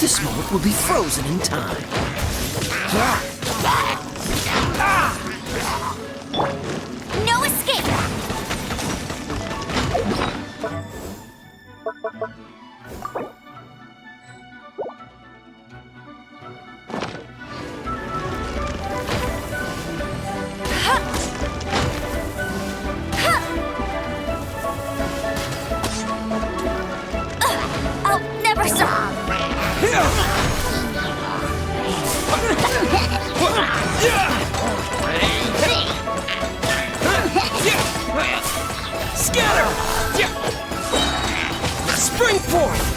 This moment will be frozen in time. No escape! I'll never stop! Scatter! Spring forth!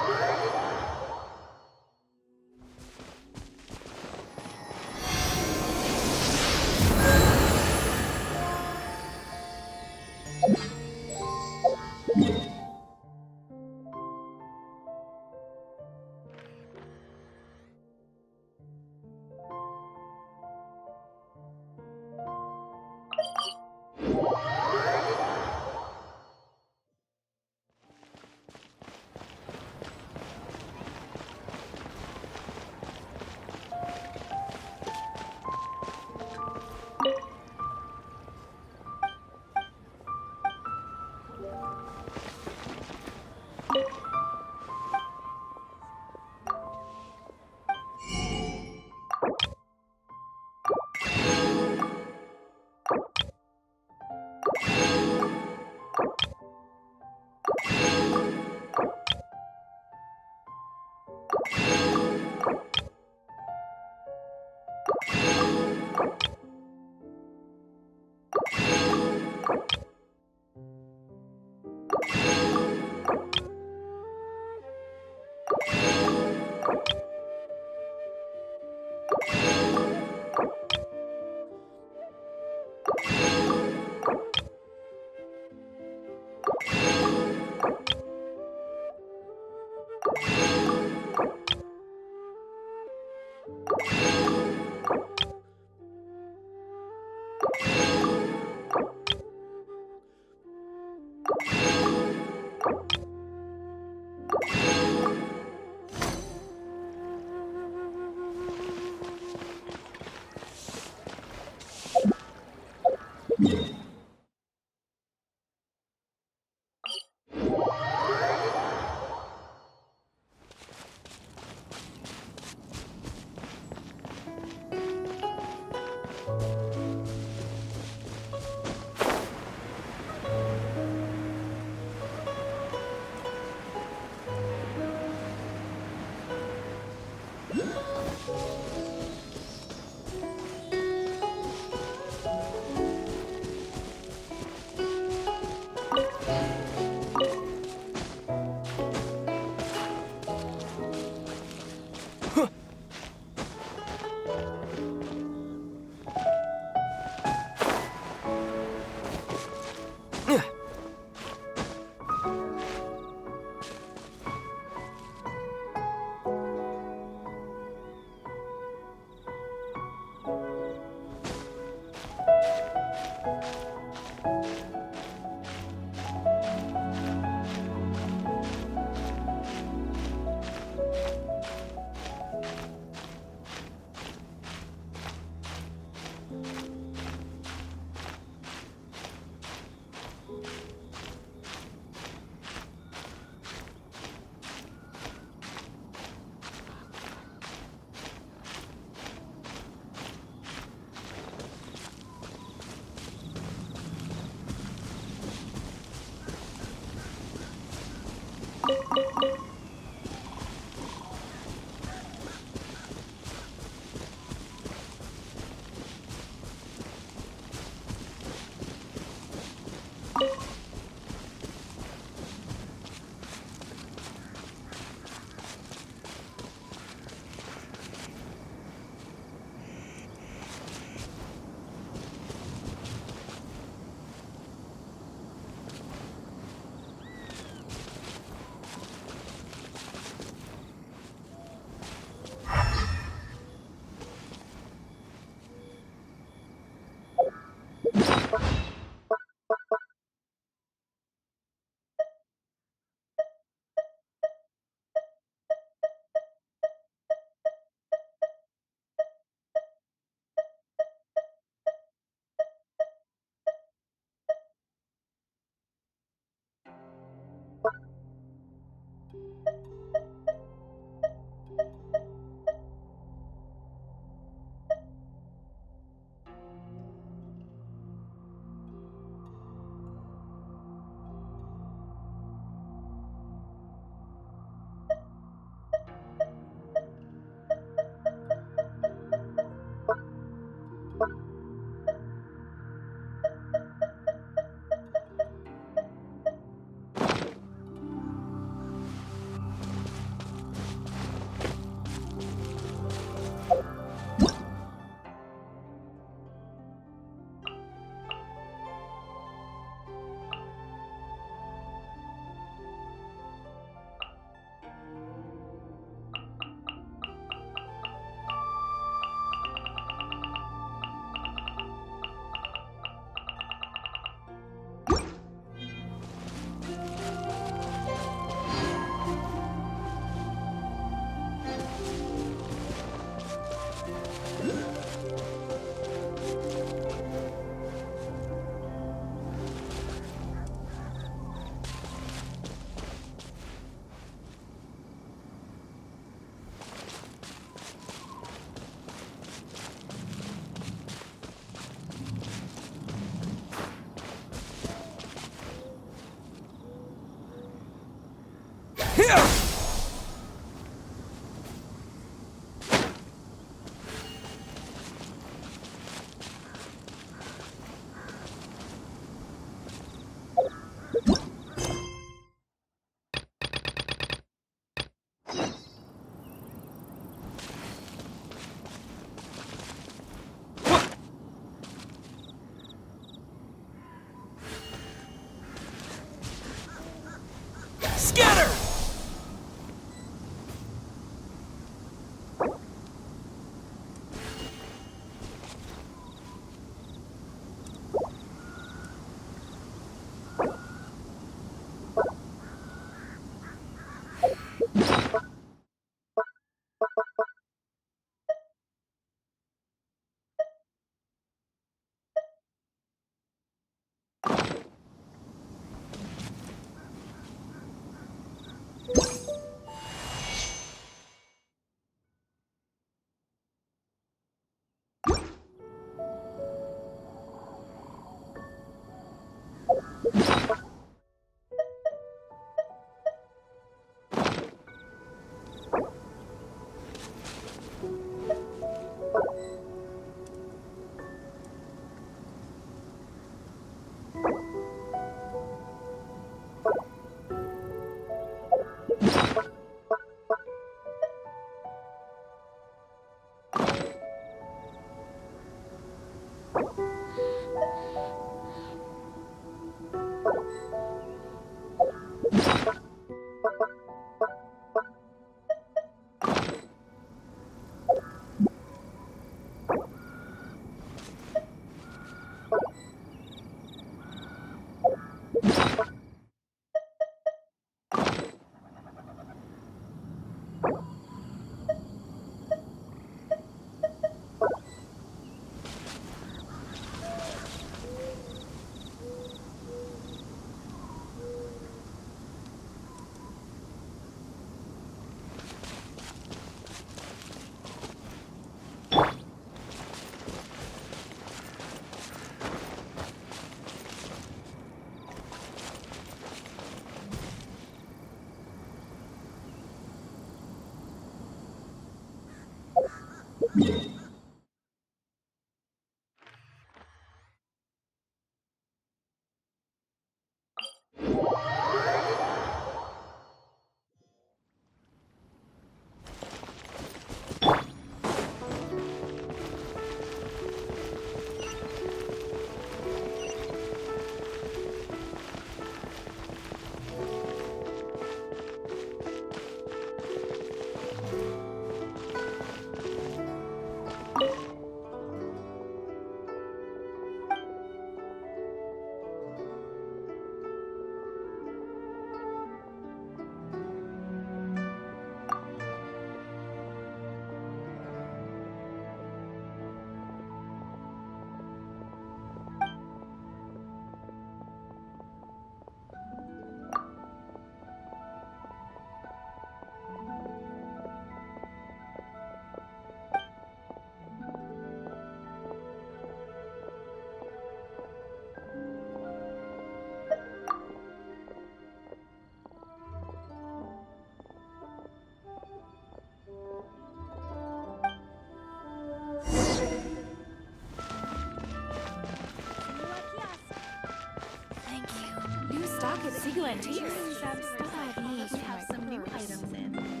We have some new items in.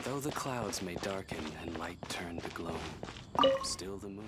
Though the clouds may darken and light turn to gloom, still the moon.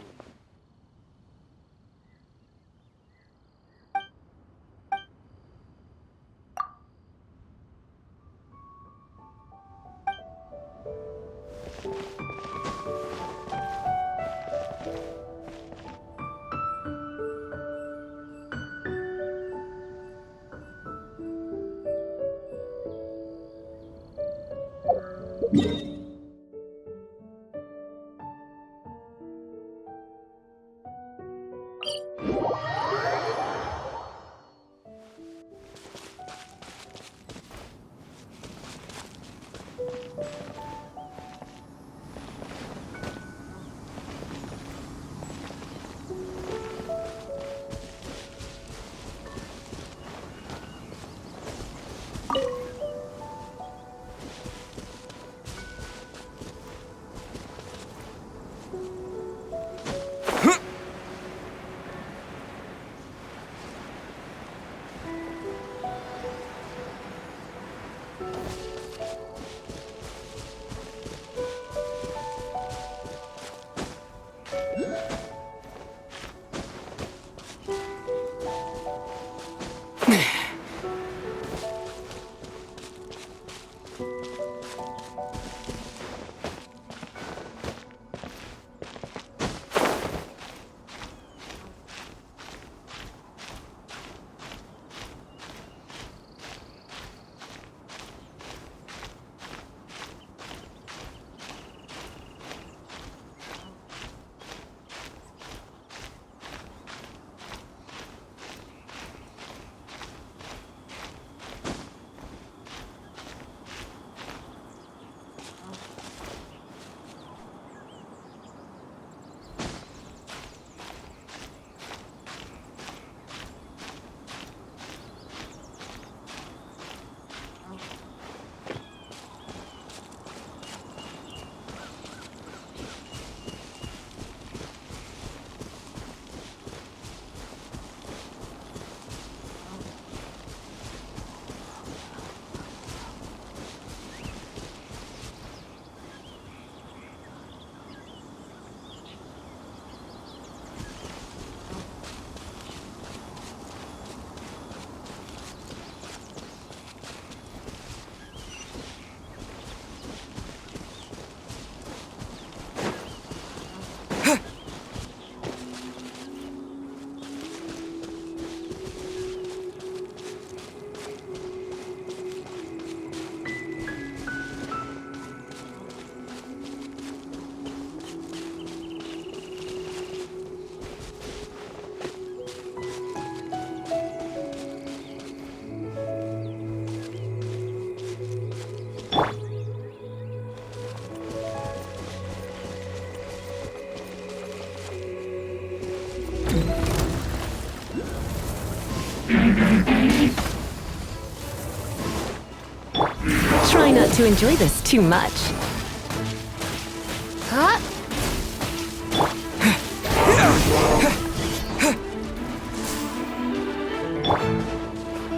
Try not to enjoy this too much. Huh?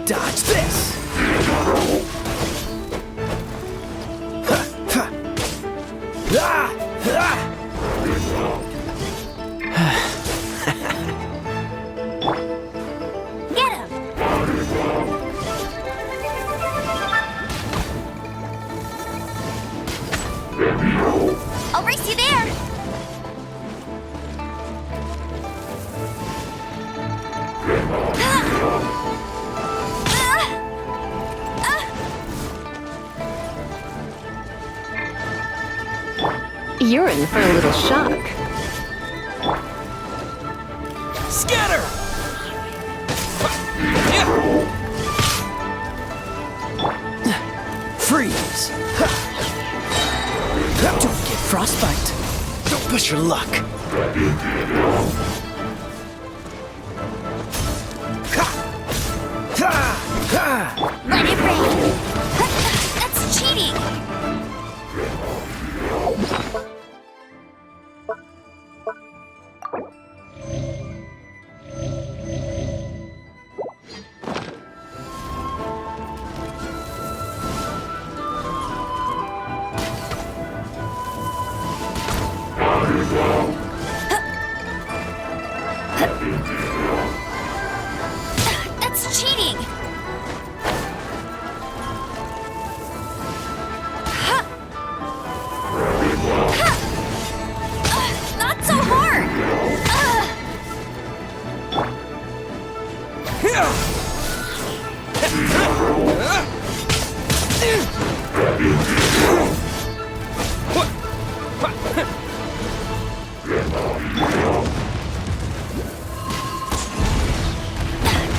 Dodge this! Get him! I'll race you there! You're in for a little shock. Scatter! Freeze! Don't get frostbite. Don't push your luck. Let it rain! That's cheating! That's cheating! Not so hard!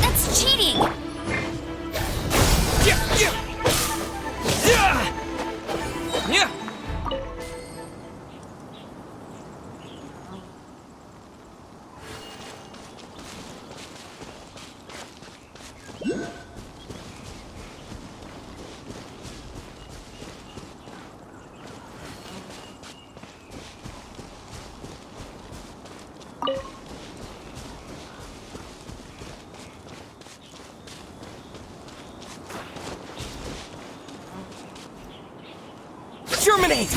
That's cheating! Germinate!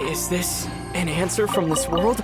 Is this an answer from this world?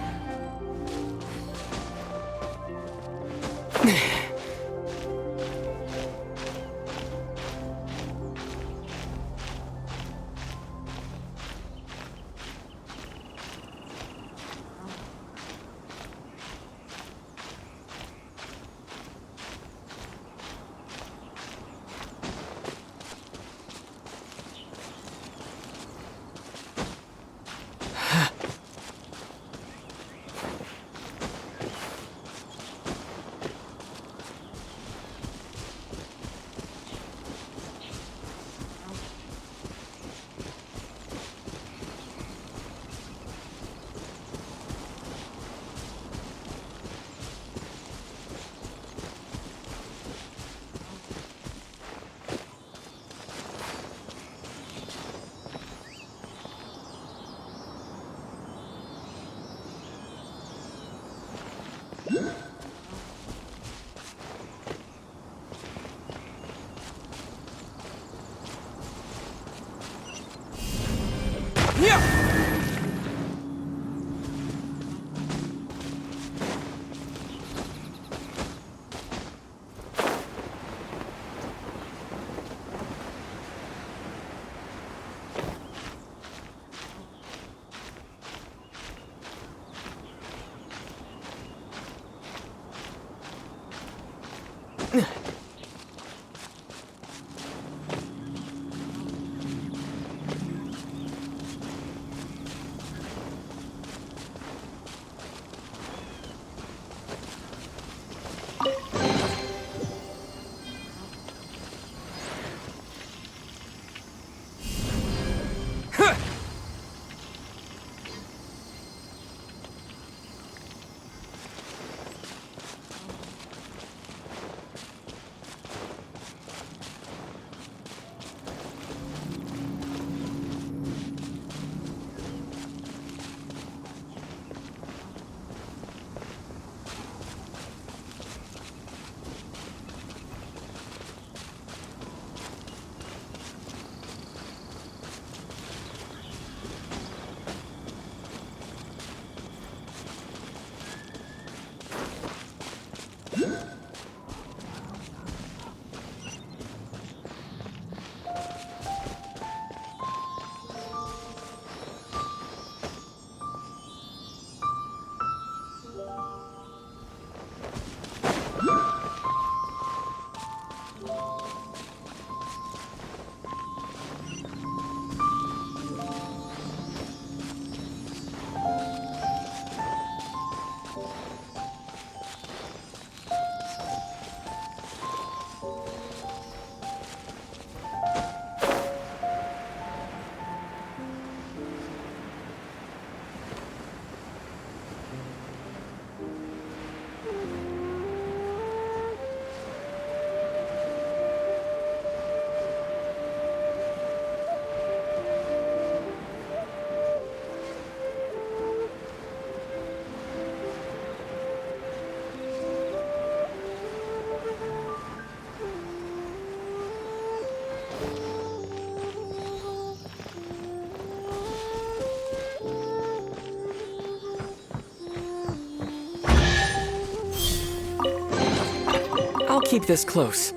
I'll keep this close.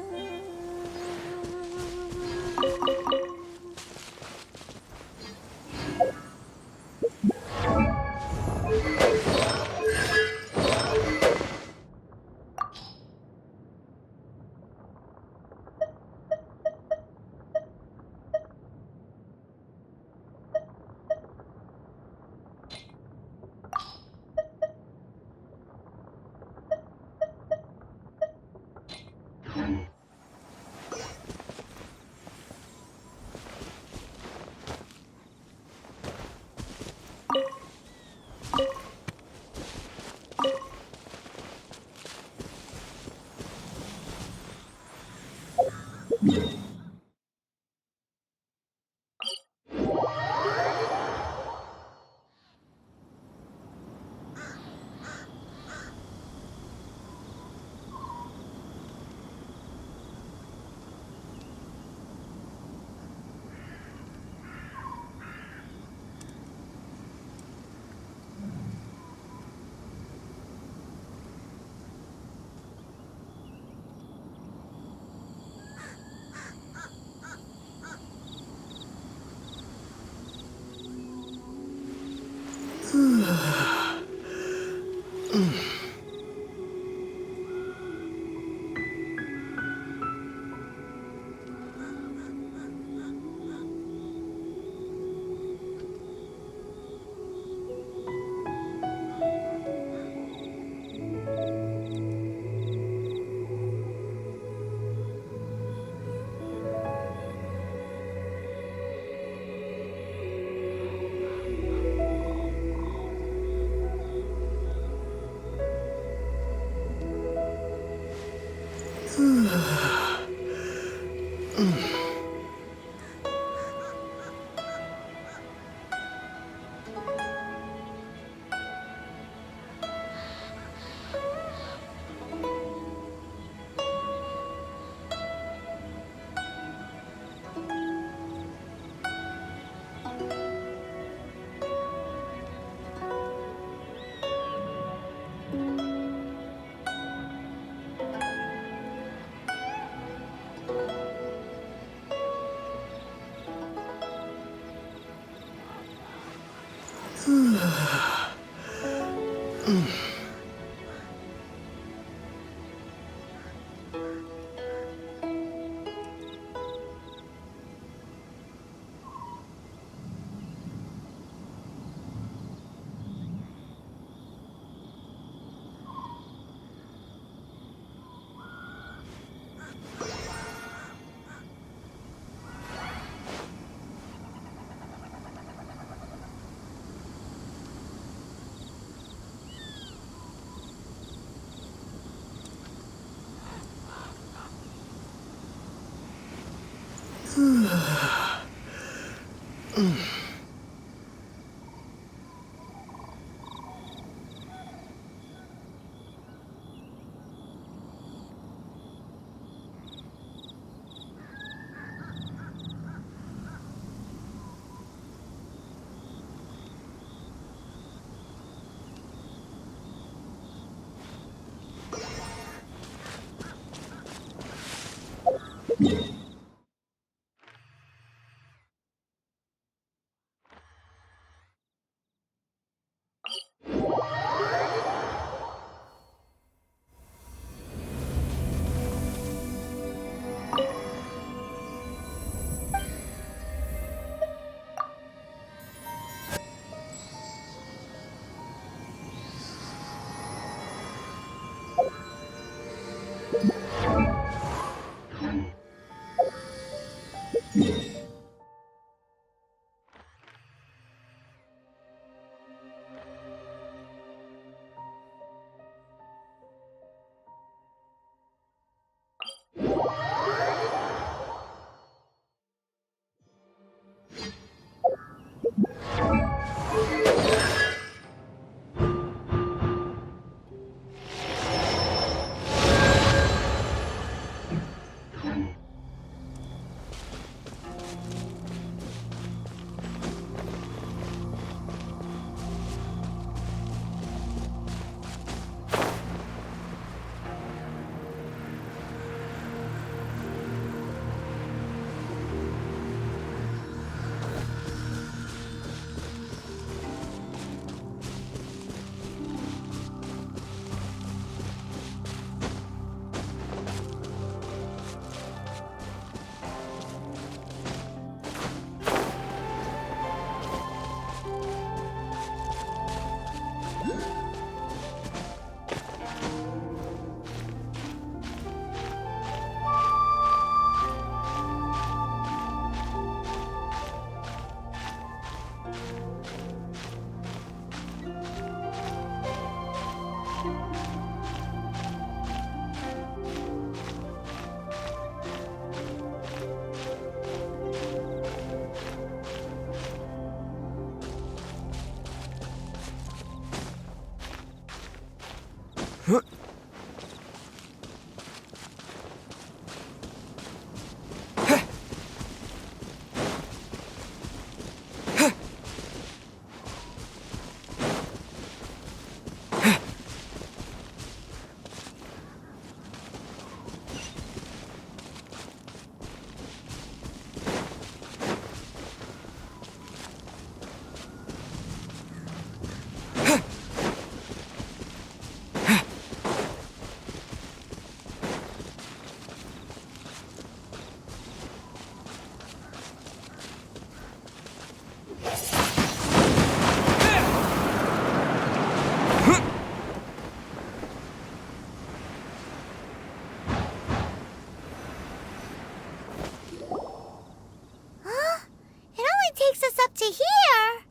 To here?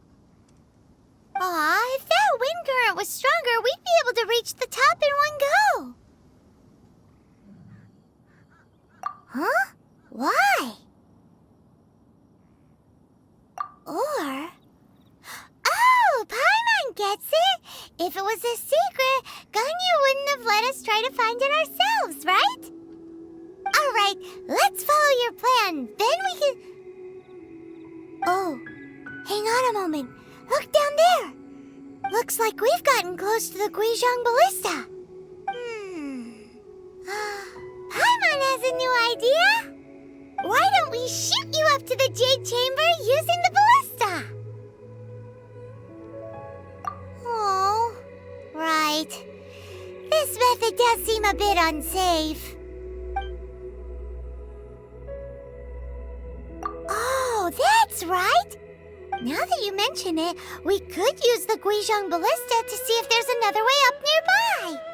Aw, if that wind current was stronger, we'd be able to reach the top in one go. Huh? Why? Or... Oh, Paimon gets it! If it was a secret, Ganyu wouldn't have let us try to find it ourselves, right? Alright, let's follow your plan. Then we can... Oh, hang on a moment. Look down there. Looks like we've gotten close to the Guizhong Ballista. Paimon has a new idea. Why don't we shoot you up to the Jade Chamber using the ballista? Oh, right. This method does seem a bit unsafe. Oh, that's right. Now that you mention it, we could use the Guizhong Ballista to see if there's another way up nearby.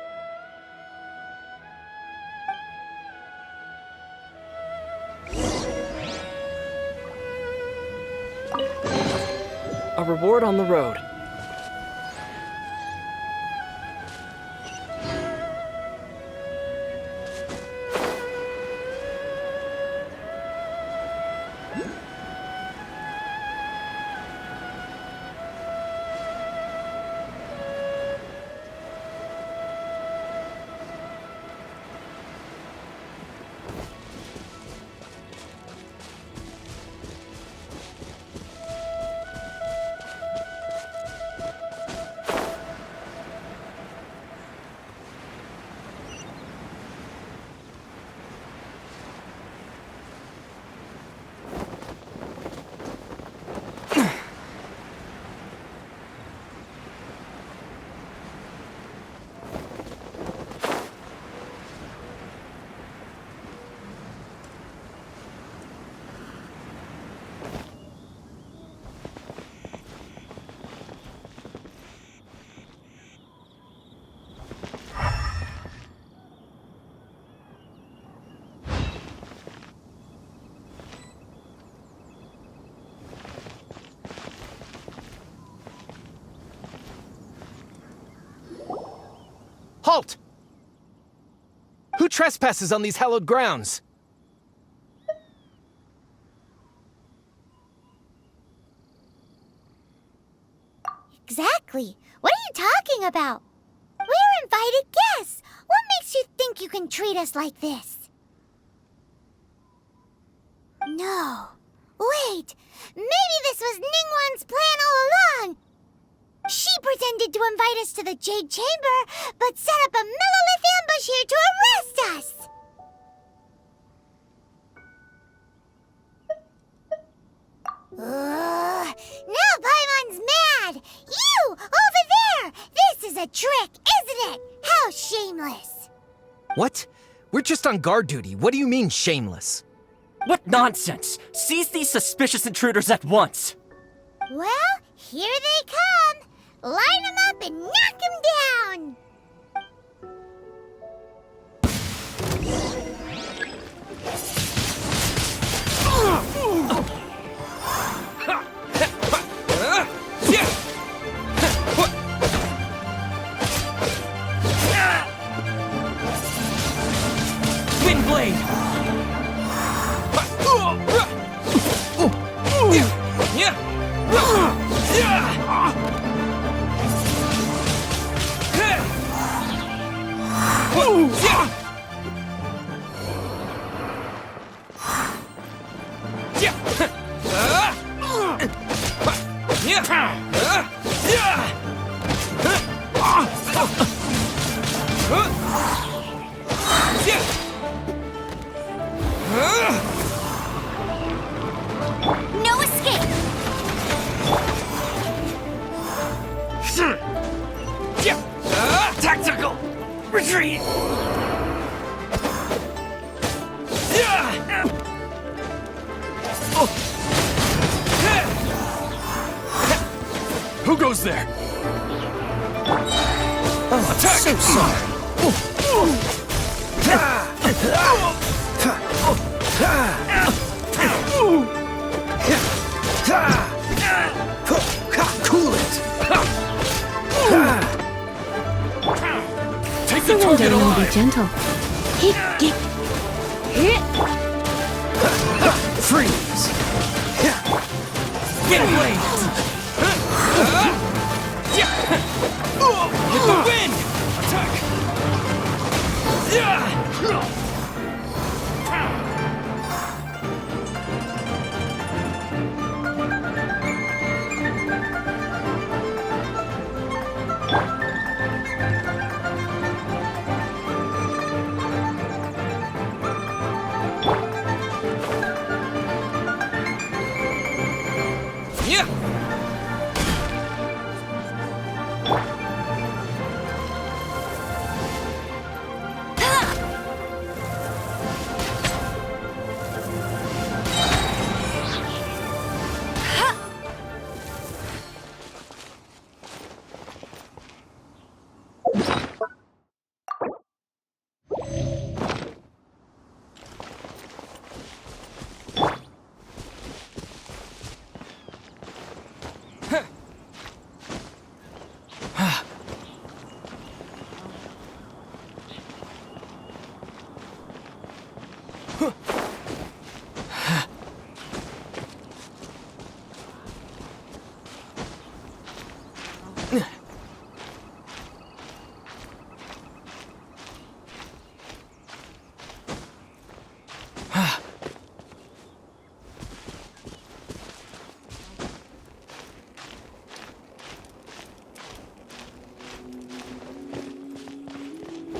A reward on the road. Halt! Who trespasses on these hallowed grounds? Exactly. What are you talking about? We're invited guests. What makes you think you can treat us like this? No. Wait. Maybe this was Ningguang's plan all along. She pretended to invite us to the Jade Chamber, but set up a millilith ambush here to arrest us. Now Paimon's mad! You, over there! This is a trick, isn't it? How shameless! What? We're just on guard duty. What do you mean, shameless? What nonsense! Seize these suspicious intruders at once! Well, here they come! Line them up and knock them down! Windblade! No escape! Tactical retreat! Who goes there? Oh, Attack! so sorry. Cool it. Take the Surrender target and be alive! gentle. Hit, get, hit. Freeze! Get away! With the wind! Attack! Yeah!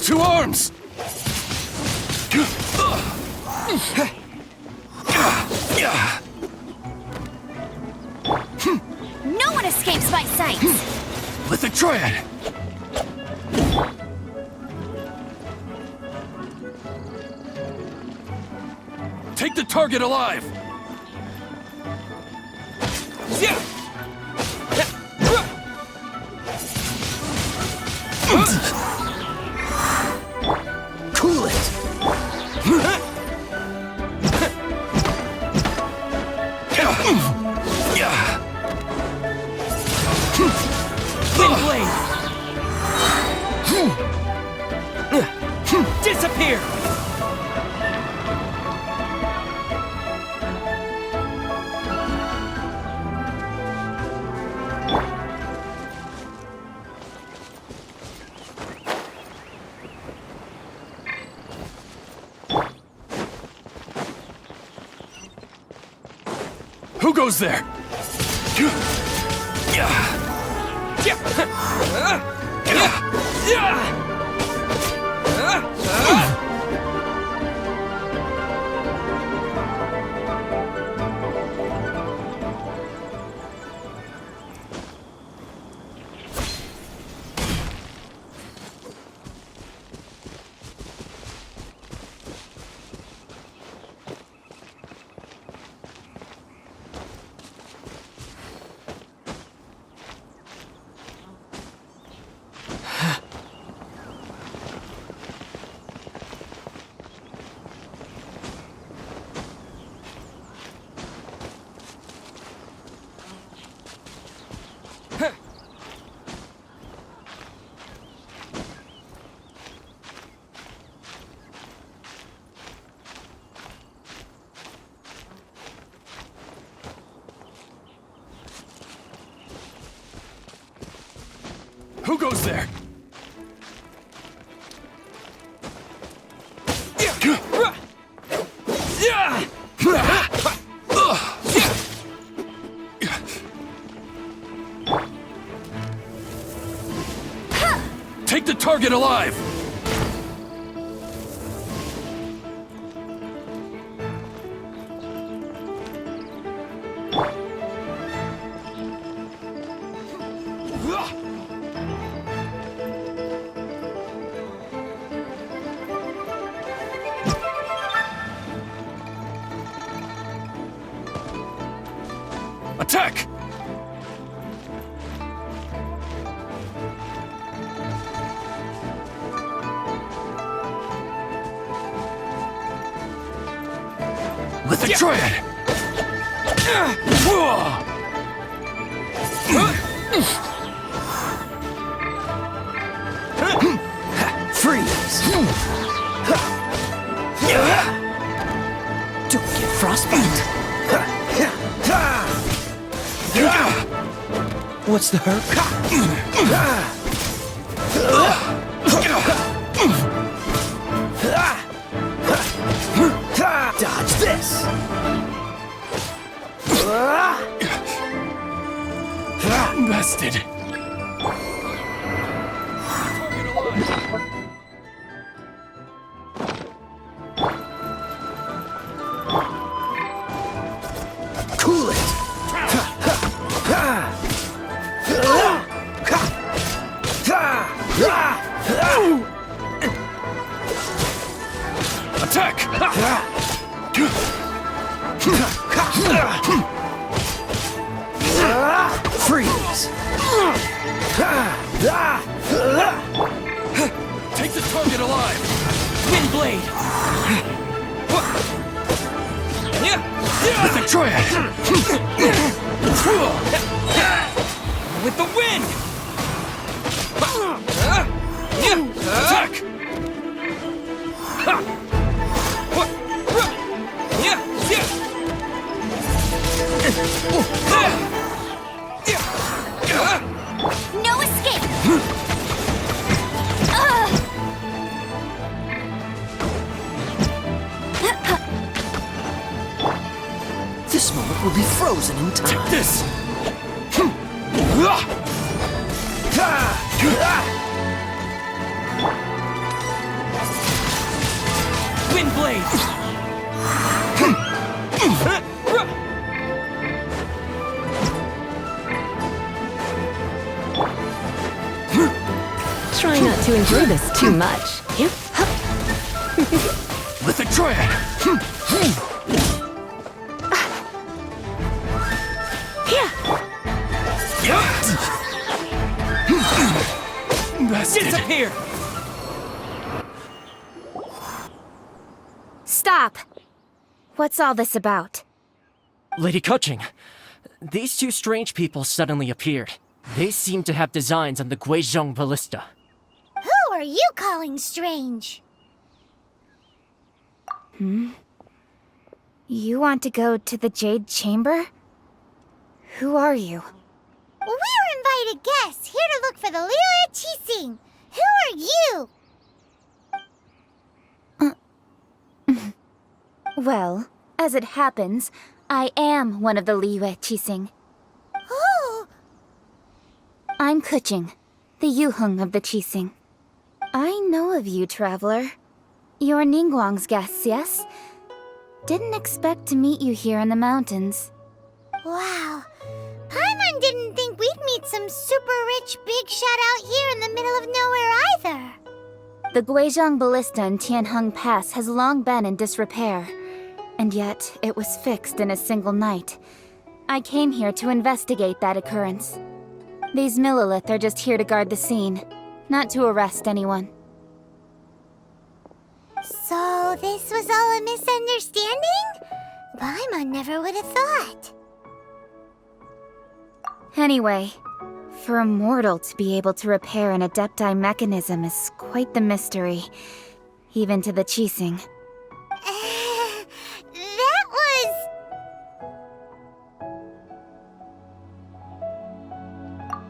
To arms! No one escapes my sight! With the triad! Take the target alive! Yeah! Cool it! Thin blade! Disappear! Who goes there? Who goes there? Take the target alive! Attack! With the triad! Freeze! Don't get respect. What's the hurt? Dodge this! Bested. Cool it! Attack! Freeze! Take the target alive! Wind blade! With the triad! With the wind! Attack! No escape! This moment will be frozen in time. Take this! Wind blade! Try not to enjoy this too much. With the triad! Disappear! Stop! What's all this about? Lady Kuching, these two strange people suddenly appeared. They seem to have designs on the Guizhong ballista. Who are you calling strange? You want to go to the Jade Chamber? Who are you? We're invited guests here to look for the Liu Qixing. Who are you? Well, as it happens, I am one of the Liu Qixing. Oh! I'm Kuching, the Yuheng of the Qixing. I know of you, traveler. You're Ningguang's guests, yes? Didn't expect to meet you here in the mountains. Wow. Paimon didn't think we'd meet some super rich big shot out here in the middle of nowhere either. The Guizhong Ballista in Tianheng Pass has long been in disrepair, and yet it was fixed in a single night. I came here to investigate that occurrence. These Millilith are just here to guard the scene, not to arrest anyone. So this was all a misunderstanding? Paimon never would have thought. Anyway, for a mortal to be able to repair an Adepti mechanism is quite the mystery, even to the Qixing. That was...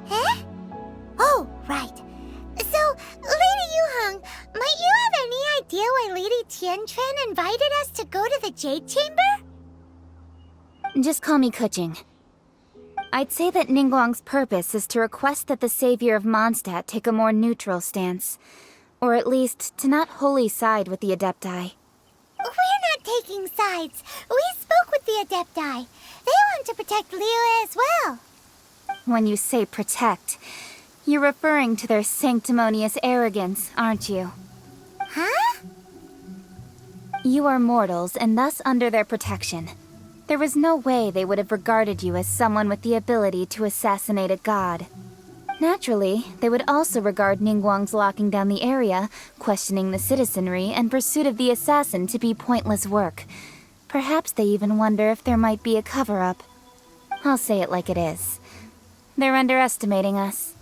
Huh? Oh, right. So, Lady Yuheng, might you have any idea why Lady Tianquan invited us to go to the Jade Chamber? Just call me Kuching. I'd say that Ningguang's purpose is to request that the savior of Mondstadt take a more neutral stance. Or at least, to not wholly side with the Adepti. We're not taking sides. We spoke with the Adepti. They want to protect Liyue as well. When you say protect, you're referring to their sanctimonious arrogance, aren't you? Huh? You are mortals, and thus under their protection. There was no way they would have regarded you as someone with the ability to assassinate a god. Naturally, they would also regard Ningguang's locking down the area, questioning the citizenry, and pursuit of the assassin to be pointless work. Perhaps they even wonder if there might be a cover-up. I'll say it like it is. They're underestimating us.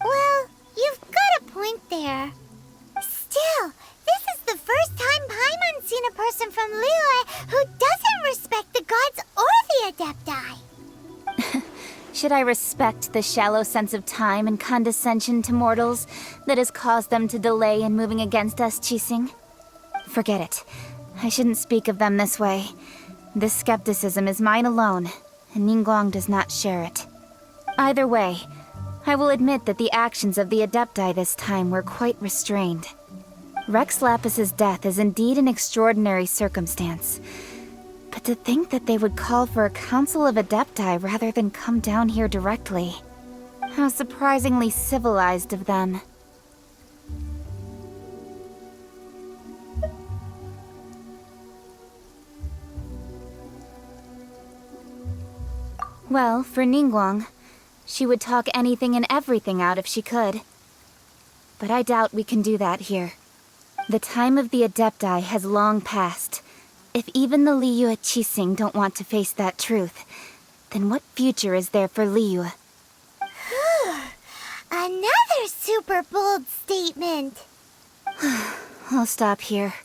Well, you've got a point there. Still, this is the first time Paimon's seen a person from Liyue who doesn't respect should I respect the shallow sense of time and condescension to mortals that has caused them to delay in moving against us, Qixing? Forget it. I shouldn't speak of them this way. This skepticism is mine alone, and Ningguang does not share it. Either way, I will admit that the actions of the Adepti this time were quite restrained. Rex Lapis's death is indeed an extraordinary circumstance. But to think that they would call for a council of Adepti rather than come down here directly. How surprisingly civilized of them. Well, for Ningguang, she would talk anything and everything out if she could. But I doubt we can do that here. The time of the Adepti has long passed. If even the Liyue Qixing don't want to face that truth, then what future is there for Liyue? Another super bold statement. I'll stop here.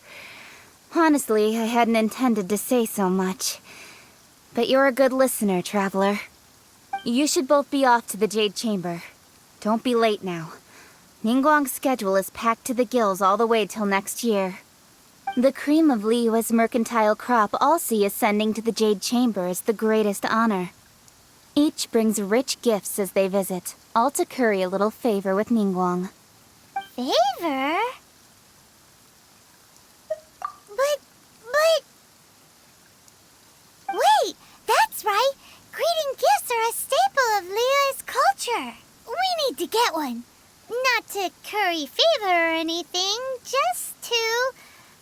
Honestly, I hadn't intended to say so much. But you're a good listener, Traveler. You should both be off to the Jade Chamber. Don't be late now. Ningguang's schedule is packed to the gills all the way till next year. The cream of Liyue's mercantile crop all see ascending to the Jade Chamber as the greatest honor. Each brings rich gifts as they visit, all to curry a little favor with Ningguang. Favor? But... Wait, that's right! Greeting gifts are a staple of Liyue's culture! We need to get one. Not to curry favor or anything, just to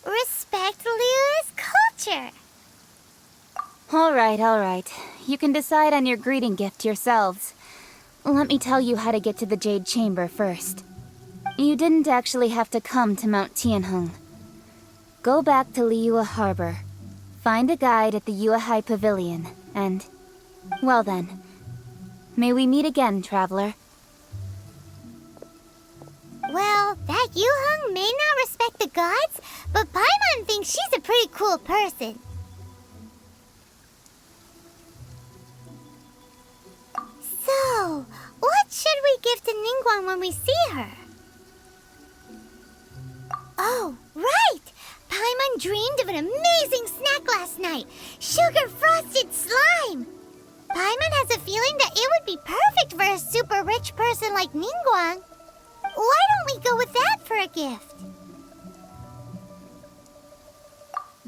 respect Liyue's culture. All right. You can decide on your greeting gift yourselves. Let me tell you how to get to the Jade Chamber first. You didn't actually have to come to Mount Tianheng. Go back to Liyue Harbor. Find a guide at the Yuehai Pavilion, and... well then. May we meet again, Traveler. Well, that Yuheng may not respect the gods, but Paimon thinks she's a pretty cool person. So, what should we give to Ningguang when we see her? Oh, right! Paimon dreamed of an amazing snack last night! Sugar-frosted slime! Paimon has a feeling that it would be perfect for a super rich person like Ningguang. Why don't we go with that for a gift?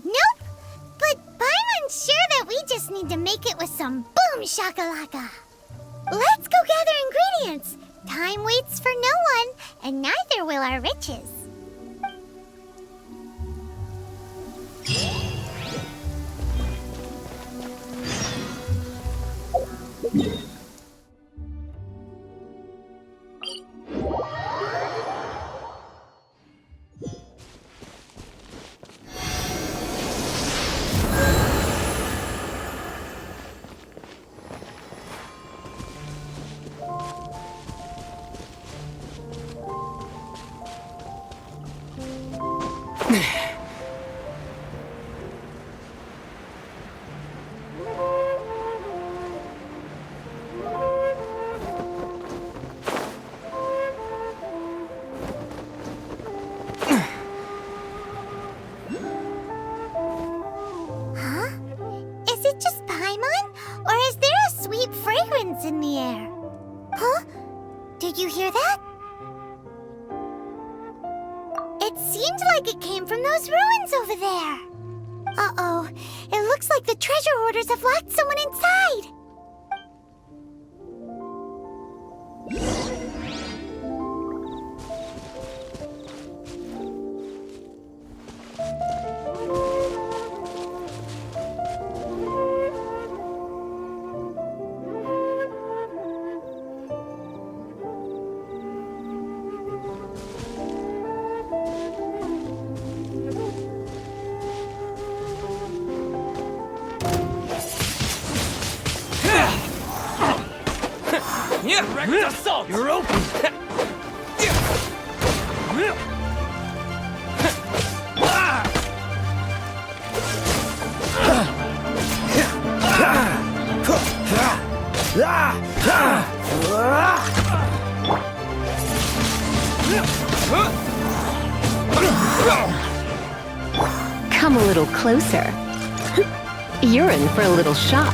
Nope! But Paimon's sure that we just need to make it with some boom shakalaka. Let's go gather ingredients. Time waits for no one, and neither will our riches. In the air. Huh? Did you hear that? It seemed like it came from those ruins over there. Uh-oh. It looks like the treasure hoarders have locked someone inside. Direct assault! You're open! come a little closer, you're in for a little shock.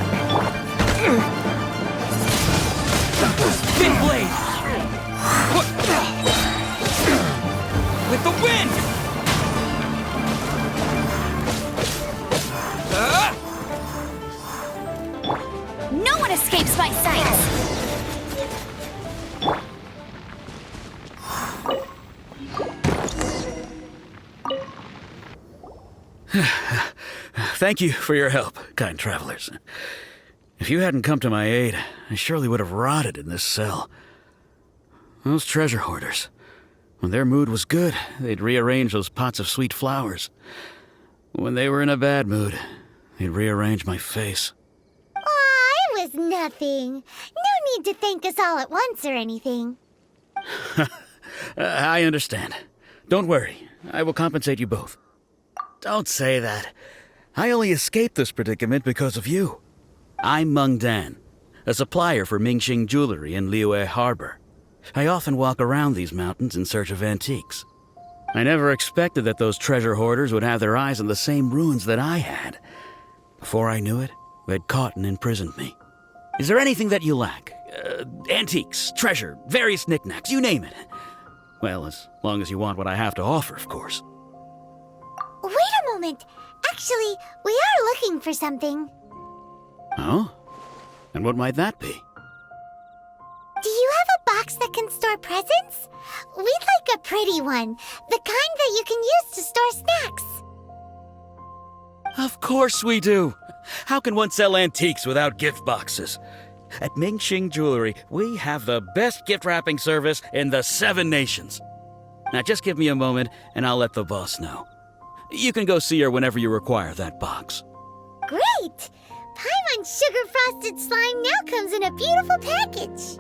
Spin blade! With the wind! No one escapes my sights! Thank you for your help, kind travelers. If you hadn't come to my aid, I surely would have rotted in this cell. Those treasure hoarders, when their mood was good, they'd rearrange those pots of sweet flowers. When they were in a bad mood, they'd rearrange my face. Aw, it was nothing. No need to thank us all at once or anything. I understand. Don't worry, I will compensate you both. Don't say that. I only escaped this predicament because of you. I'm Meng Dan, a supplier for Mingxing jewelry in Liyue Harbor. I often walk around these mountains in search of antiques. I never expected that those treasure hoarders would have their eyes on the same ruins that I had. Before I knew it, they'd caught and imprisoned me. Is there anything that you lack? Antiques, treasure, various knickknacks, you name it. Well, as long as you want what I have to offer, of course. Wait a moment. Actually, we are looking for something. Oh? And what might that be? Do you have a box that can store presents? We'd like a pretty one. The kind that you can use to store snacks. Of course we do. How can one sell antiques without gift boxes? At Mingxing Jewelry, we have the best gift wrapping service in the 7 nations. Now just give me a moment and I'll let the boss know. You can go see her whenever you require that box. Great! Paimon's sugar frosted slime now comes in a beautiful package.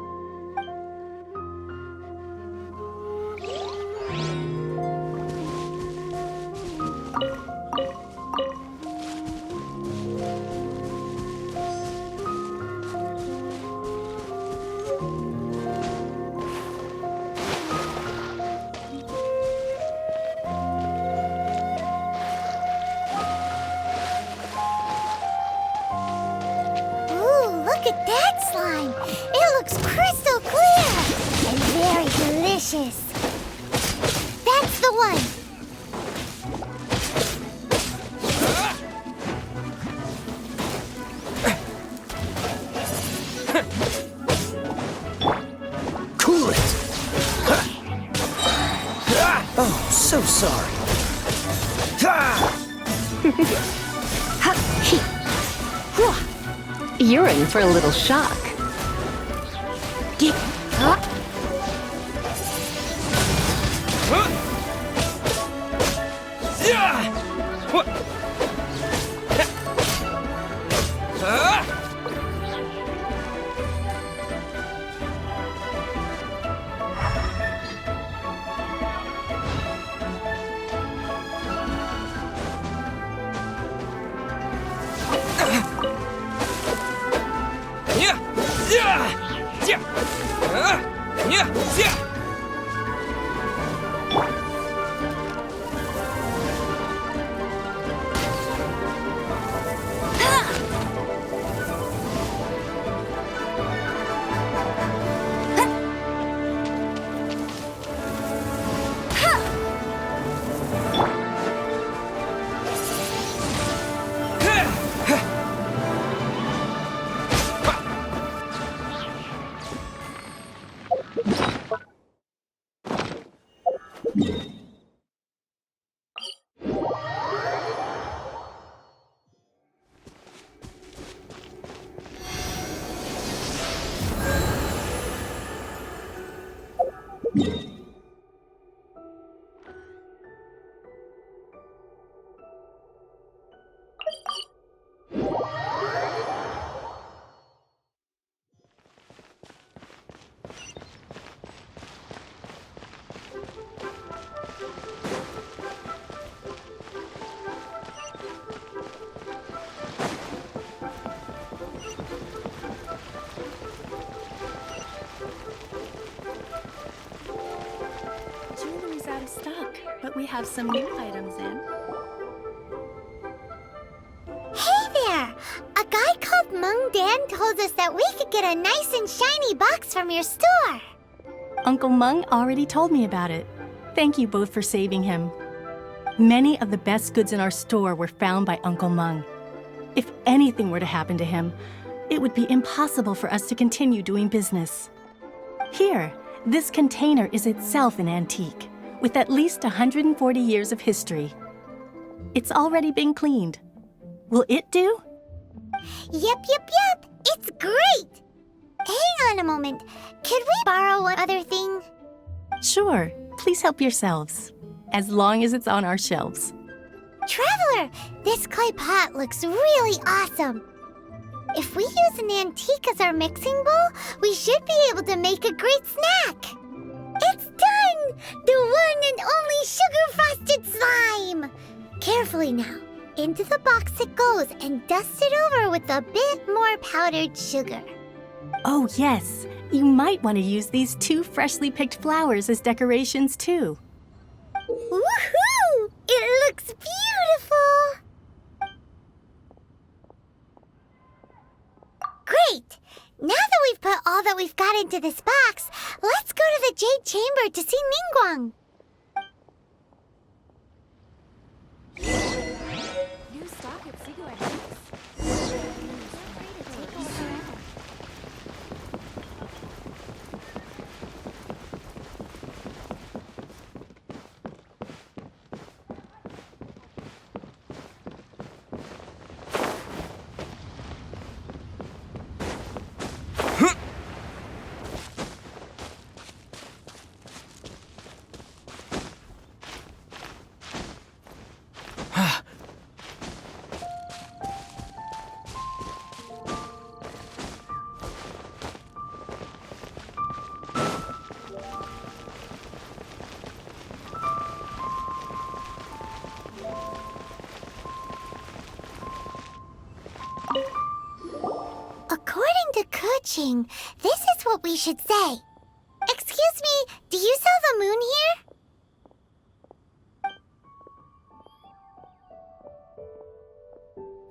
Look at that slime! It looks crystal clear and very delicious. That's the one. Cool it! Oh, so sorry. You're in for a little shock. Jewelry's out of stock, but we have some new items in. guy called Mung Dan told us that we could get a nice and shiny box from your store. Uncle Mung already told me about it. Thank you both for saving him. Many of the best goods in our store were found by Uncle Mung. If anything were to happen to him, it would be impossible for us to continue doing business. Here, this container is itself an antique, with at least 140 years of history. It's already been cleaned. Will it do? Yep. It's great. Hang on a moment. Could we borrow one other thing? Sure, please help yourselves, as long as it's on our shelves. Traveler, this clay pot looks really awesome. If we use an antique as our mixing bowl, we should be able to make a great snack. It's done! The one and only sugar-frosted slime! Carefully now. Into the box it goes and dust it over with a bit more powdered sugar. Oh yes, you might want to use these 2 freshly picked flowers as decorations too. Woohoo! It looks beautiful! Great! Now that we've put all that we've got into this box, let's go to the Jade Chamber to see Ningguang. New stock at Cigarette. According to Kuching, this is what we should say. Excuse me, do you sell the moon here?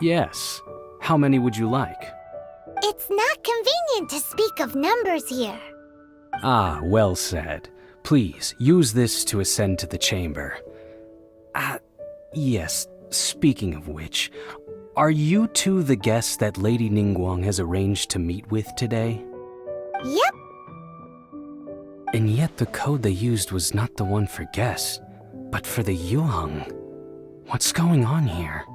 Yes. How many would you like? It's not convenient to speak of numbers here. Ah, well said. Please, use this to ascend to the chamber. Yes, speaking of which, are you two the guests that Lady Ningguang has arranged to meet with today? Yep. And yet the code they used was not the one for guests, but for the Yuheng. What's going on here?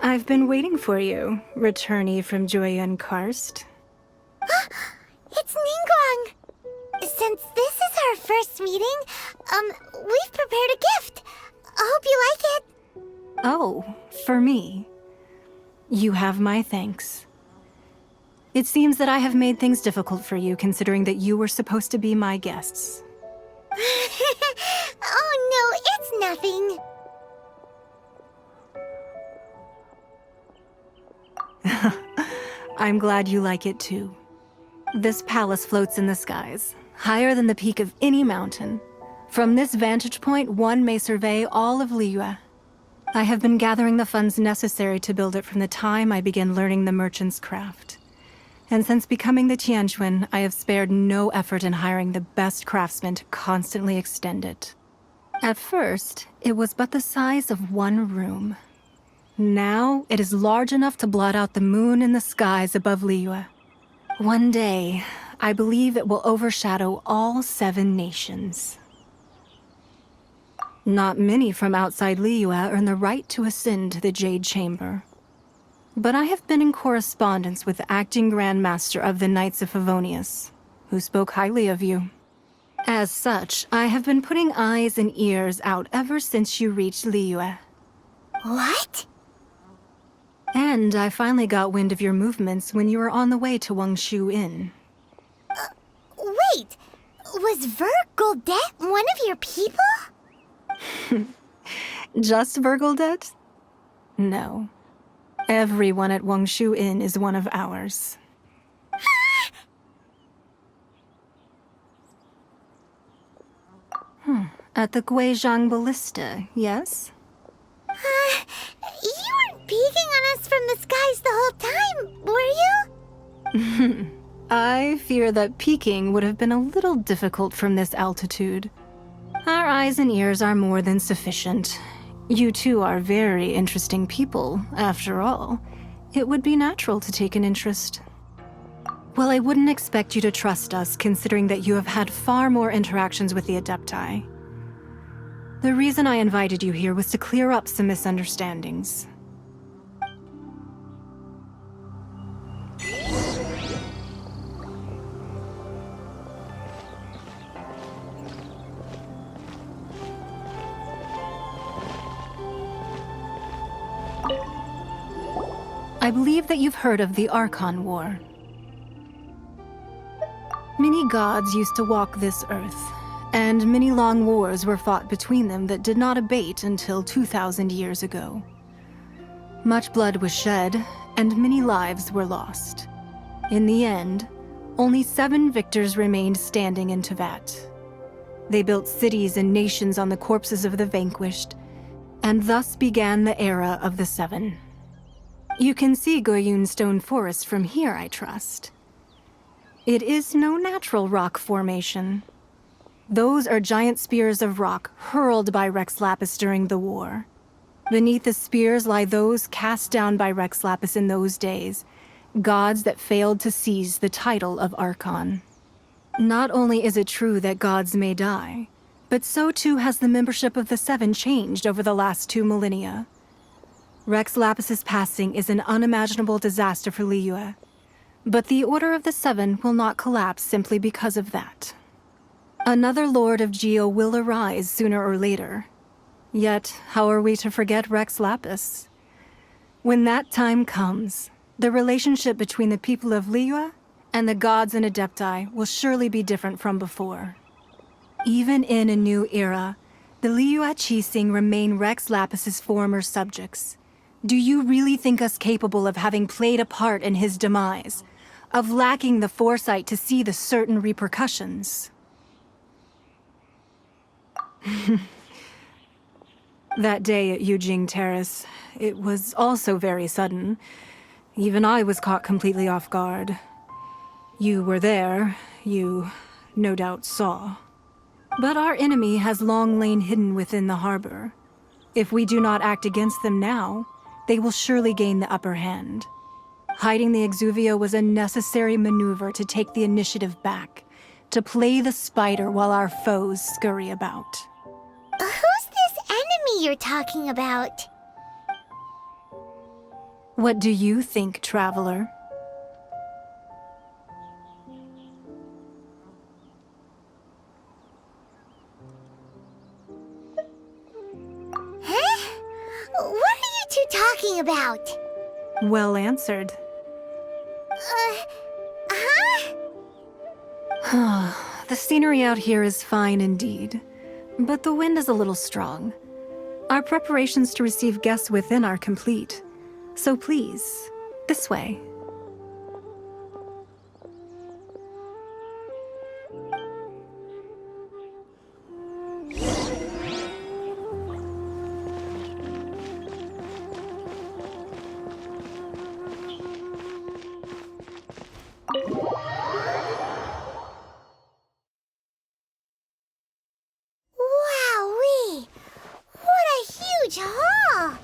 I've been waiting for you, returnee from Joyun Karst. It's Ningguang. Since this is our first meeting, we've prepared a gift. I hope you like it. Oh, for me. You have my thanks. It seems that I have made things difficult for you, considering that you were supposed to be my guests. Oh no, it's nothing. I'm glad you like it too. This palace floats in the skies, higher than the peak of any mountain. From this vantage point, one may survey all of Liyue. I have been gathering the funds necessary to build it from the time I began learning the merchant's craft. And since becoming the Tianquan, I have spared no effort in hiring the best craftsmen to constantly extend it. At first, it was but the size of one room. Now, it is large enough to blot out the moon in the skies above Liyue. One day, I believe it will overshadow all 7 nations. Not many from outside Liyue earn the right to ascend to the Jade Chamber. But I have been in correspondence with the acting Grand Master of the Knights of Favonius, who spoke highly of you. As such, I have been putting eyes and ears out ever since you reached Liyue. What? And I finally got wind of your movements when you were on the way to Wangshu Inn. Wait, was Vergoldet one of your people? Just Vergoldet? No. Everyone at Wangshu Inn is one of ours. At the Guizhang Ballista, yes? You weren't peeking on us from the skies the whole time, were you? I fear that peeking would have been a little difficult from this altitude. Our eyes and ears are more than sufficient. You two are very interesting people, after all. It would be natural to take an interest. Well, I wouldn't expect you to trust us, considering that you have had far more interactions with the Adepti. The reason I invited you here was to clear up some misunderstandings. I believe that you've heard of the Archon War. Many gods used to walk this earth, and many long wars were fought between them that did not abate until 2,000 years ago. Much blood was shed, and many lives were lost. In the end, only 7 victors remained standing in Tevat. They built cities and nations on the corpses of the vanquished, and thus began the era of the 7. You can see Goyun Stone Forest from here, I trust. It is no natural rock formation. Those are giant spears of rock hurled by Rex Lapis during the war. Beneath the spears lie those cast down by Rex Lapis in those days, gods that failed to seize the title of Archon. Not only is it true that gods may die, but so too has the membership of the 7 changed over the last 2 millennia. Rex Lapis's passing is an unimaginable disaster for Liyue, but the Order of the 7 will not collapse simply because of that. Another Lord of Geo will arise sooner or later. Yet, how are we to forget Rex Lapis? When that time comes, the relationship between the people of Liyue and the gods and Adepti will surely be different from before. Even in a new era, the Liyue Qixing remain Rex Lapis's former subjects. Do you really think us capable of having played a part in his demise? Of lacking the foresight to see the certain repercussions? That day at Yujing Terrace, it was also very sudden. Even I was caught completely off guard. You were there, you no doubt saw. But our enemy has long lain hidden within the harbor. If we do not act against them now, they will surely gain the upper hand. Hiding the Exuvio was a necessary maneuver to take the initiative back, to play the spider while our foes scurry about. Who's this enemy you're talking about? What do you think, traveler? Huh? What are you two talking about? Well answered. The scenery out here is fine indeed, but the wind is a little strong. Our preparations to receive guests within are complete, so please, this way. Wowee! What a huge hall!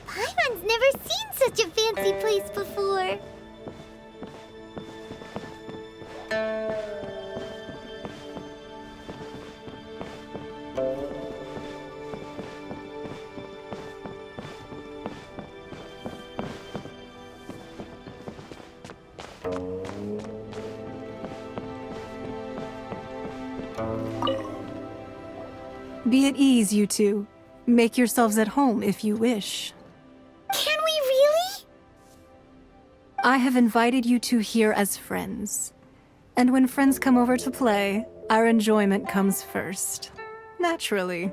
Paimon's never seen such a fancy place before. Be at ease, you two. Make yourselves at home if you wish. Can we really? I have invited you two here as friends. And when friends come over to play, our enjoyment comes first. Naturally.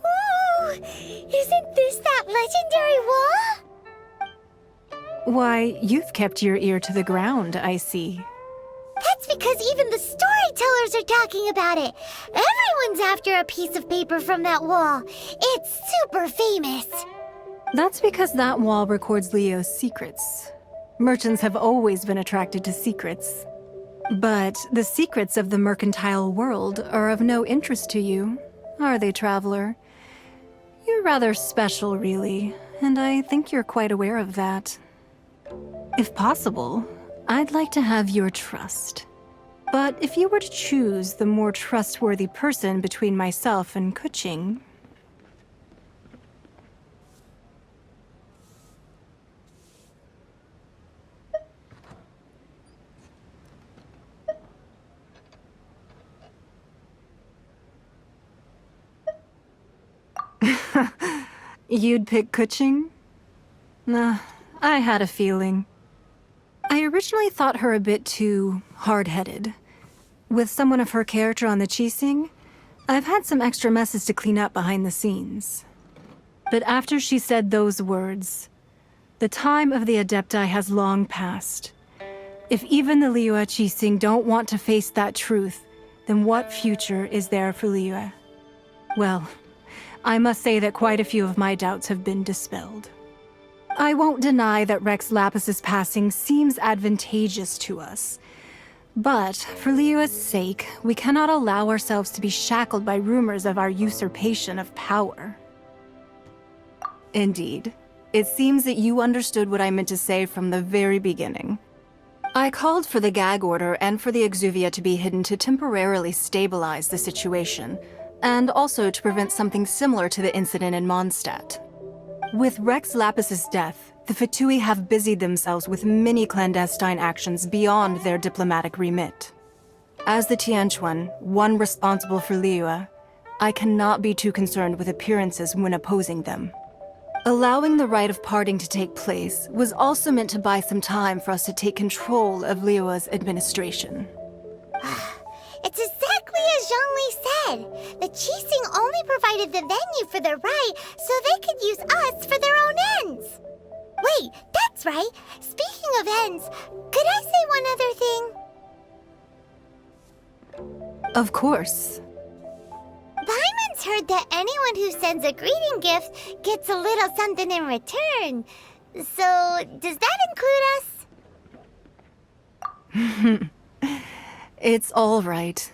Ooh, Isn't this that legendary wall? Why, you've kept your ear to the ground, I see. That's because even the storytellers are talking about it. Everyone's after a piece of paper from that wall. It's super famous. That's because that wall records Leo's secrets. Merchants have always been attracted to secrets. But the secrets of the mercantile world are of no interest to you, are they, traveler? You're rather special, really, and I think you're quite aware of that. If possible, I'd like to have your trust. But if you were to choose the more trustworthy person between myself and Kuching... You'd pick Kuching? Nah, I had a feeling. I originally thought her a bit too hard-headed. With someone of her character on the Qixing, I've had some extra messes to clean up behind the scenes. But after she said those words, the time of the Adepti has long passed. If even the Liyue Qixing don't want to face that truth, then what future is there for Liyue? Well, I must say that quite a few of my doubts have been dispelled. I won't deny that Rex Lapis's passing seems advantageous to us. But for Liyue's sake, we cannot allow ourselves to be shackled by rumors of our usurpation of power. Indeed. It seems that you understood what I meant to say from the very beginning. I called for the gag order and for the Exuvia to be hidden to temporarily stabilize the situation, and also to prevent something similar to the incident in Mondstadt. With Rex Lapis's death, the Fatui have busied themselves with many clandestine actions beyond their diplomatic remit. As the Tianquan, one responsible for Liyue, I cannot be too concerned with appearances when opposing them. Allowing the rite of parting to take place was also meant to buy some time for us to take control of Liyue's administration. It's exactly as Zhongli said. The Qixing only provided the venue for their rite so they could use us for their own ends. Wait, that's right. Speaking of ends, could I say one other thing? Of course. Paimon's heard that anyone who sends a greeting gift gets a little something in return. So, does that include us? It's all right.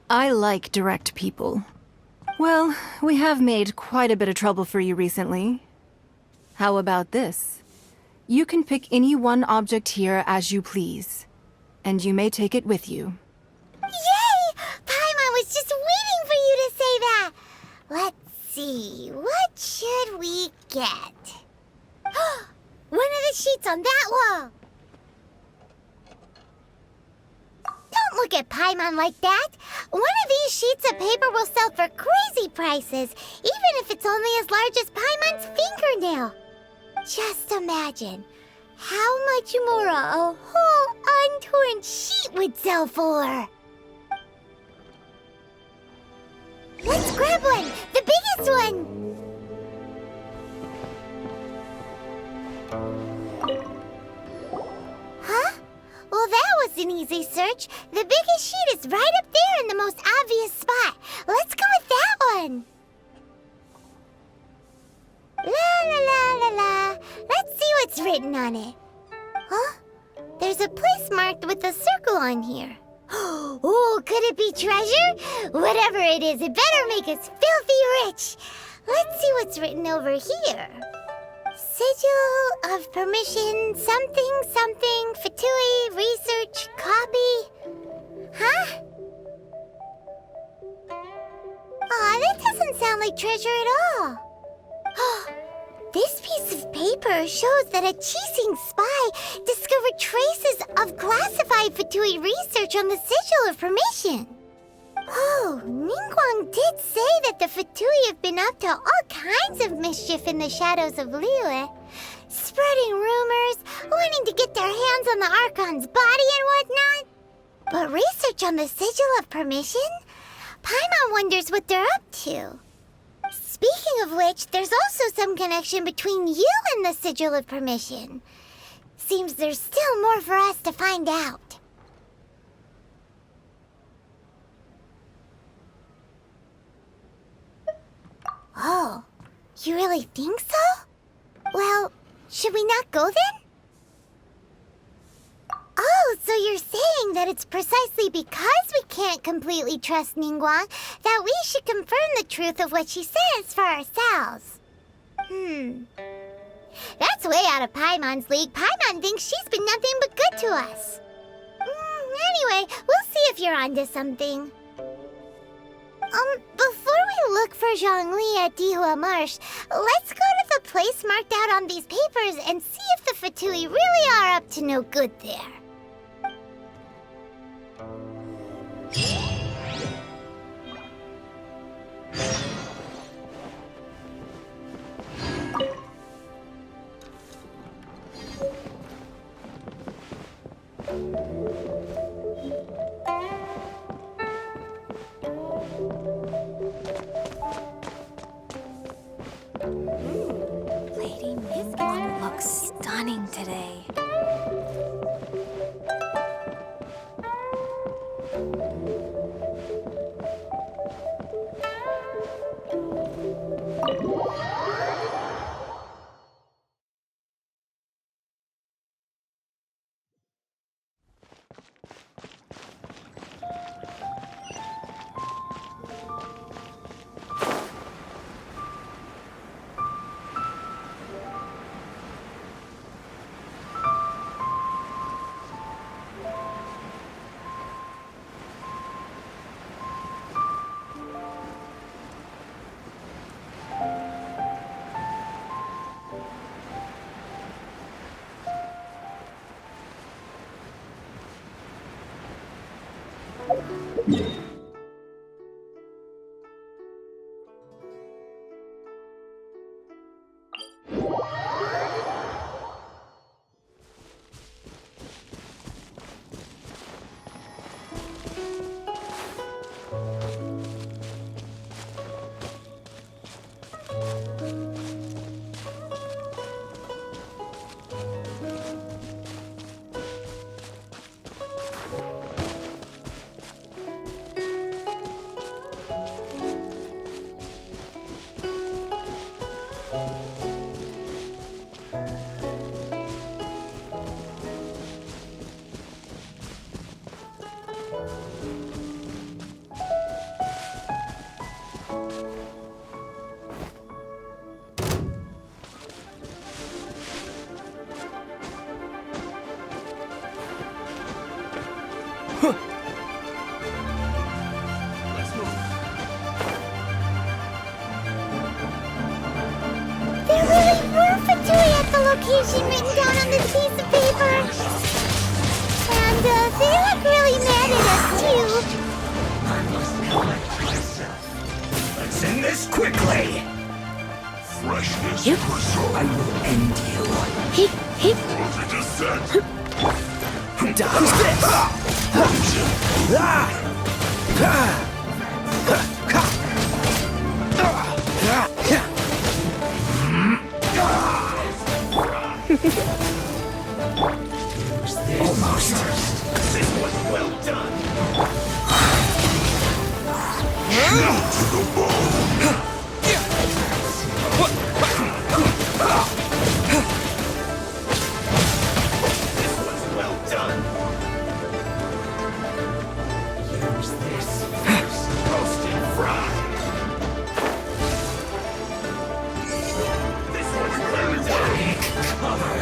I like direct people. Well, we have made quite a bit of trouble for you recently. How about this? You can pick any one object here as you please, and you may take it with you. Yay! Paimon was just waiting for you to say that! Let's see, what should we get? One of the sheets on that wall! Don't look at Paimon like that! One of these sheets of paper will sell for crazy prices, even if it's only as large as Paimon's fingernail. Just imagine how much more a whole untorn sheet would sell for. Let's grab one! The biggest one! Huh? Well, that was an easy search. The biggest sheet is right up there in the most obvious spot. Let's go with that one. La la la la la. Let's see what's written on it. Huh? There's a place marked with a circle on here. Oh, could it be treasure? Whatever it is, it better make us filthy rich. Let's see what's written over here. Sigil of permission, something, something, Fatui, research, copy. Huh? Aw, that doesn't sound like treasure at all. This piece of paper shows that a Qixing spy discovered traces of classified Fatui research on the Sigil of Permission. Oh, Ningguang did say that the Fatui have been up to all kinds of mischief in the shadows of Liyue, spreading rumors, wanting to get their hands on the Archon's body and whatnot. But research on the Sigil of Permission? Paimon wonders what they're up to. Speaking of which, there's also some connection between you and the Sigil of Permission. Seems there's still more for us to find out. Oh, you really think so? Well, should we not go then? Oh, so you're saying that it's precisely because we can't completely trust Ningguang that we should confirm the truth of what she says for ourselves. That's way out of Paimon's league. Paimon thinks she's been nothing but good to us. Anyway, we'll see if you're onto something. Before we look for Zhongli at Dihua Marsh, let's go to the place marked out on these papers and see if the Fatui really are up to no good there. Lady Ningguang looks stunning today. There really were Fatui at the location written down on this piece of paper. And they look really mad at us too. I must collect myself. Let's end this quickly. Freshness preserved. I will end you. Rosie descent. Who's Almost. This was well done. Now to the bone. This was well done. Use this first. Roast and fry. This was well done. Cover.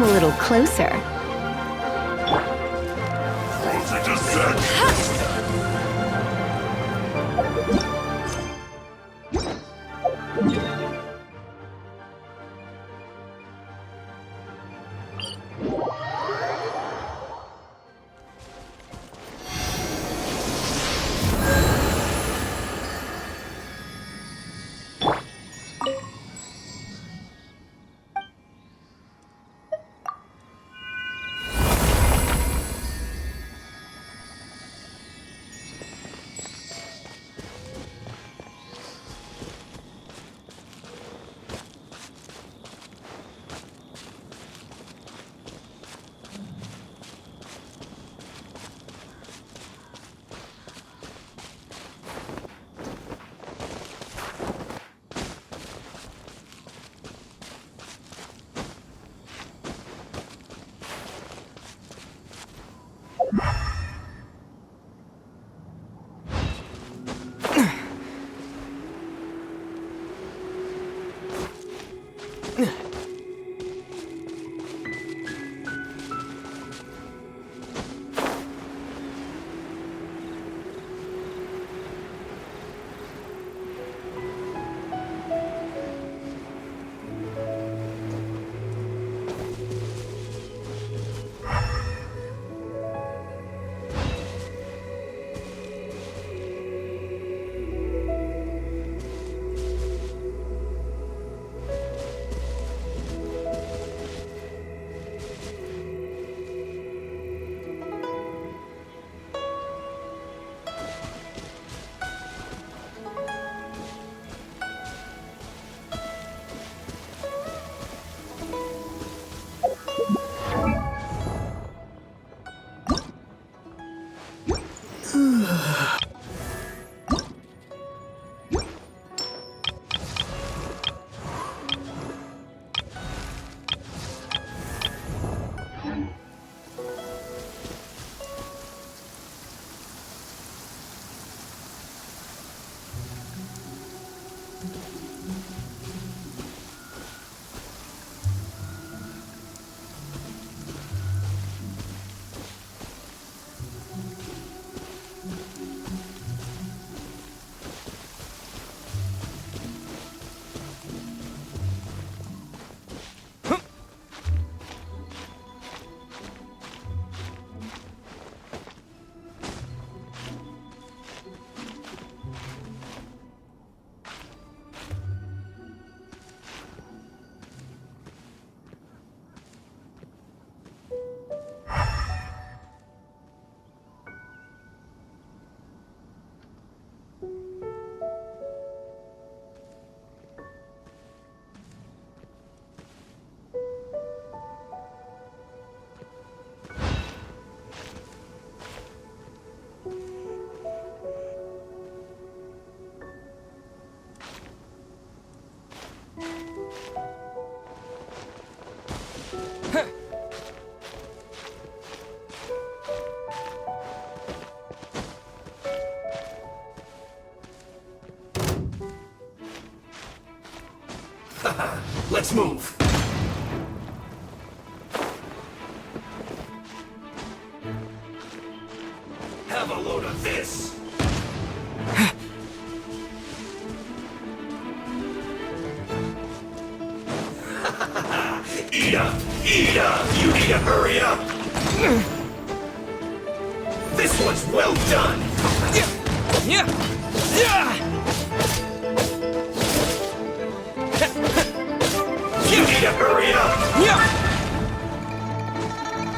come a little closer. Let's move. Have a load of this. Eat up! Eat up! You need to hurry up! This one's well done! You need to hurry up!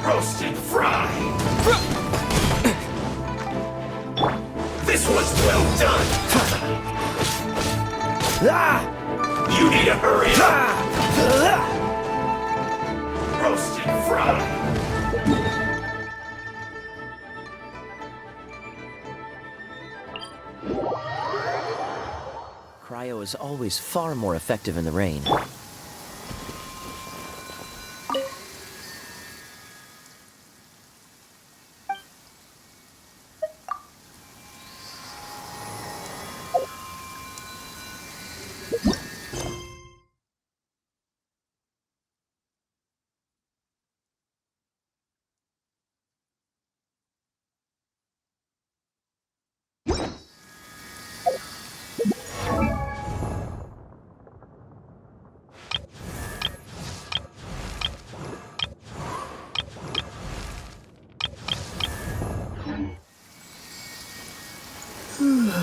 Roast and fry! This one's well done! You need to hurry up! Roast and fry! Cryo is always far more effective in the rain. Mm.